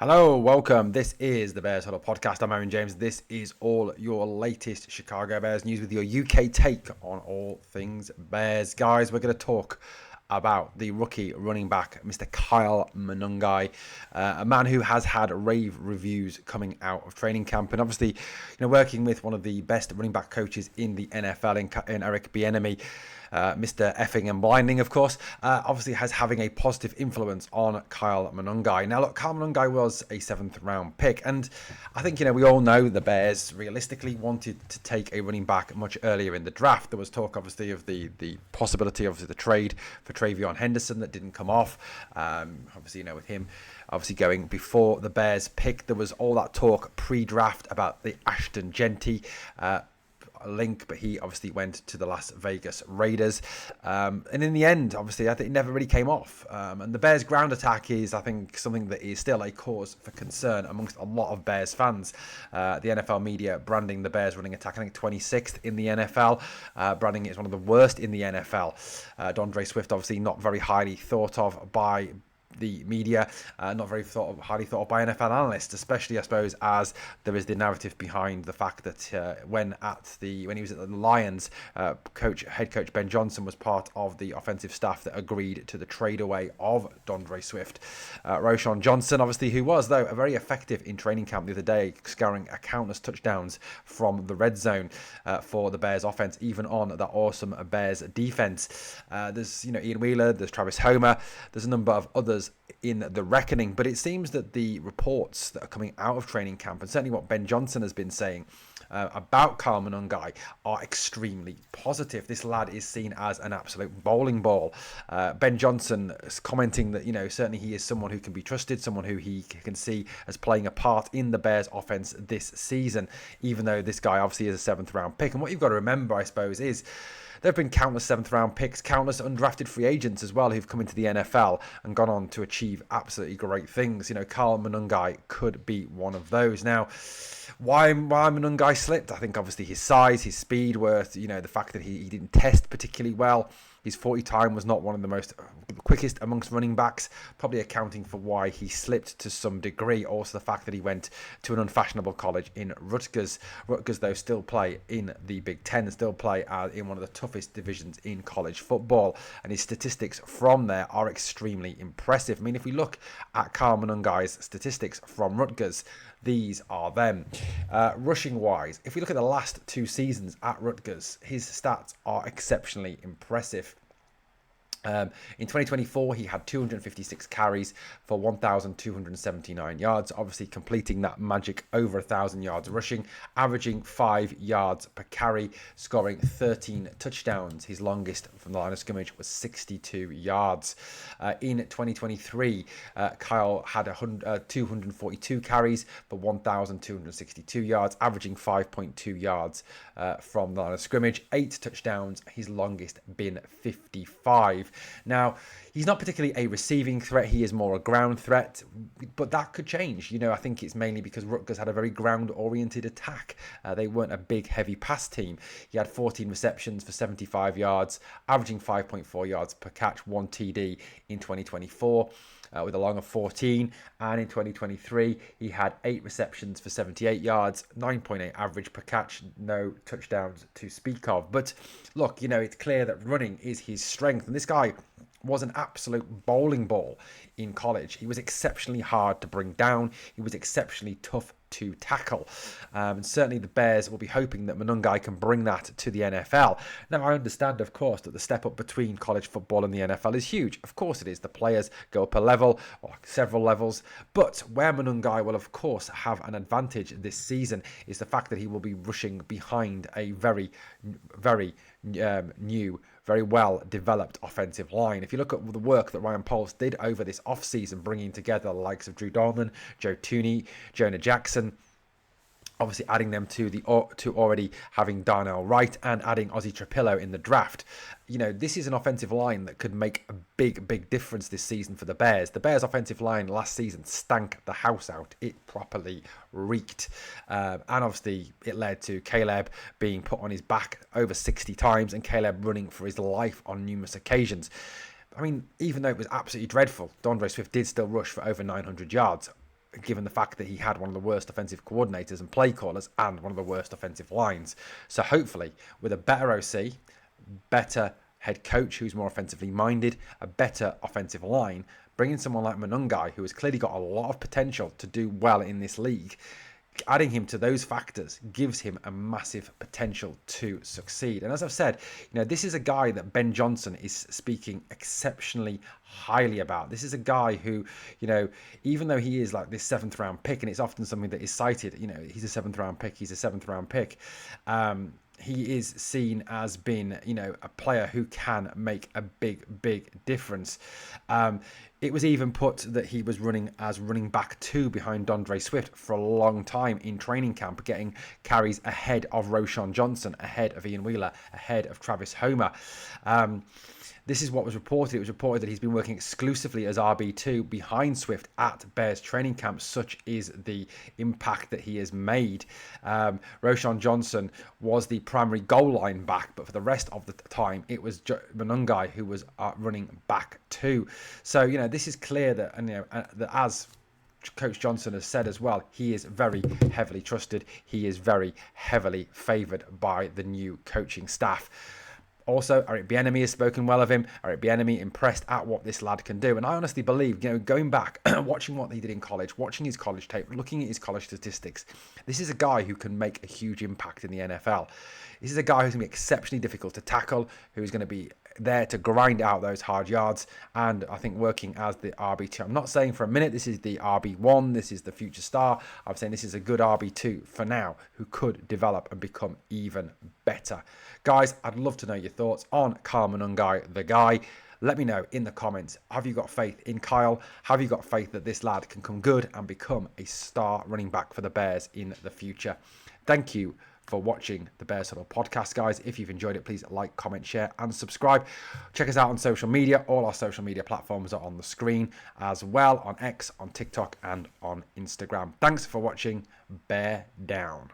Hello, welcome. This is the Bears Huddle podcast. I'm Aaron James. This is all your latest Chicago Bears news with your UK take on all things Bears. Guys, we're going to talk about the rookie running back, Mr. Kyle Monangai, a man who has had rave reviews coming out of training camp, and obviously, working with one of the best running back coaches in the NFL, in Eric Bieniemy. Mr. Effing and Blinding, of course, obviously has having a positive influence on Kyle Monangai. Now, look, Kyle Monangai was a 7th round pick, and I think, we all know the Bears realistically wanted to take a running back much earlier in the draft. There was talk, obviously, of the possibility of the trade for Travion Henderson that didn't come off. Obviously, with him obviously going before the Bears pick, there was all that talk pre-draft about the Ashton Genty link, but he obviously went to the Las Vegas Raiders, and in the end, obviously, I think it never really came off, and the Bears ground attack is, I think, something that is still a cause for concern amongst a lot of Bears fans. The NFL media branding the Bears running attack, I think, 26th in the NFL, branding it as one of the worst in the NFL. D'Andre Swift obviously not very highly thought of by the media, not very highly thought of by NFL analysts, especially, I suppose, as there is the narrative behind the fact that when he was at the Lions, head coach Ben Johnson was part of the offensive staff that agreed to the trade away of D'Andre Swift. Roschon Johnson, obviously, who was, though, very effective in training camp the other day, scoring countless touchdowns from the red zone for the Bears offense, even on that awesome Bears defense. There's Ian Wheeler, there's Travis Homer, there's a number of others in the reckoning, but it seems that the reports that are coming out of training camp, and certainly what Ben Johnson has been saying about Kyle Monangai, are extremely positive. This lad is seen as an absolute bowling ball. Ben Johnson is commenting that certainly he is someone who can be trusted, someone who he can see as playing a part in the Bears offense this season, even though this guy obviously is a 7th round pick. And what you've got to remember, I suppose, is there have been countless 7th round picks, countless undrafted free agents as well who've come into the NFL and gone on to achieve absolutely great things. Kyle Monangai could be one of those. Now, why Monangai slipped? I think obviously his size, his speed were, the fact that he didn't test particularly well. His 40 time was not one of the most quickest amongst running backs, probably accounting for why he slipped to some degree. Also, the fact that he went to an unfashionable college in Rutgers. Rutgers, though, still play in the Big Ten, still play in one of the toughest divisions in college football. And his statistics from there are extremely impressive. I mean, if we look at Kyle Monangai's statistics from Rutgers, these are them. Rushing wise, if we look at the last 2 seasons at Rutgers, his stats are exceptionally impressive. In 2024, he had 256 carries for 1,279 yards, obviously completing that magic over 1,000 yards rushing, averaging 5 yards per carry, scoring 13 touchdowns. His longest from the line of scrimmage was 62 yards. In 2023, Kyle had 242 carries for 1,262 yards, averaging 5.2 yards from the line of scrimmage, 8 touchdowns, his longest been 55. Now, he's not particularly a receiving threat. He is more a ground threat, but that could change. I think it's mainly because Rutgers had a very ground-oriented attack. They weren't a big, heavy pass team. He had 14 receptions for 75 yards, averaging 5.4 yards per catch, 1 TD in 2024. With a long of 14, and in 2023 he had 8 receptions for 78 yards, 9.8 average per catch, no touchdowns to speak of. But look, it's clear that running is his strength, and this guy was an absolute bowling ball in college. He was exceptionally hard to bring down. He was exceptionally tough to tackle. And certainly the Bears will be hoping that Monangai can bring that to the NFL. Now, I understand, of course, that the step up between college football and the NFL is huge. Of course it is. The players go up a level or several levels. But where Monangai will, of course, have an advantage this season is the fact that he will be rushing behind a very, very new, very well developed offensive line. If you look at the work that Ryan Poles did over this offseason, bringing together the likes of Drew Dolman, Joe Tooney, Jonah Jackson, obviously adding them to already having Darnell Wright and adding Ozzie Trapillo in the draft. This is an offensive line that could make a big difference this season for the Bears. The Bears' offensive line last season stank the house out. It properly reeked. And obviously it led to Caleb being put on his back over 60 times and Caleb running for his life on numerous occasions. I mean, even though it was absolutely dreadful, D'Andre Swift did still rush for over 900 yards. given the fact that he had one of the worst offensive coordinators and play callers and one of the worst offensive lines. So hopefully, with a better OC, better head coach who's more offensively minded, a better offensive line, bringing someone like Monangai, who has clearly got a lot of potential to do well in this league, adding him to those factors gives him a massive potential to succeed. And as I've said, this is a guy that Ben Johnson is speaking exceptionally highly about. This is a guy who, even though he is like this 7th round pick, and it's often something that is cited, he's a 7th round pick, he's a 7th round pick. He is seen as being, a player who can make a big, big difference. It was even put that he was running as running back 2 behind D'Andre Swift for a long time in training camp, getting carries ahead of Roschon Johnson, ahead of Ian Wheeler, ahead of Travis Homer. This is what was reported. It was reported that he's been working exclusively as RB2 behind Swift at Bears training camp. Such is the impact that he has made. Roschon Johnson was the primary goal line back, but for the rest of the time, it was Monangai who was running back 2. So, this is clear that, that as Coach Johnson has said as well, he is very heavily trusted. He is very heavily favoured by the new coaching staff. Also, Eric Bieniemy has spoken well of him. Eric Bieniemy impressed at what this lad can do. And I honestly believe, going back, watching what he did in college, watching his college tape, looking at his college statistics, this is a guy who can make a huge impact in the NFL. This is a guy who's going to be exceptionally difficult to tackle, who's going to be there to grind out those hard yards, and I think working as the RB2. I'm not saying for a minute this is the RB1, this is the future star. I'm saying this is a good RB2 for now, who could develop and become even better. Guys, I'd love to know your thoughts on Kyle Monangai, the guy. Let me know in the comments. Have you got faith in Kyle? Have you got faith that this lad can come good and become a star running back for the Bears in the future? Thank you for watching the Bears Huddle podcast, guys. If you've enjoyed it, please like, comment, share, and subscribe. Check us out on social media. All our social media platforms are on the screen as well, on X, on TikTok, and on Instagram. Thanks for watching. Bear down.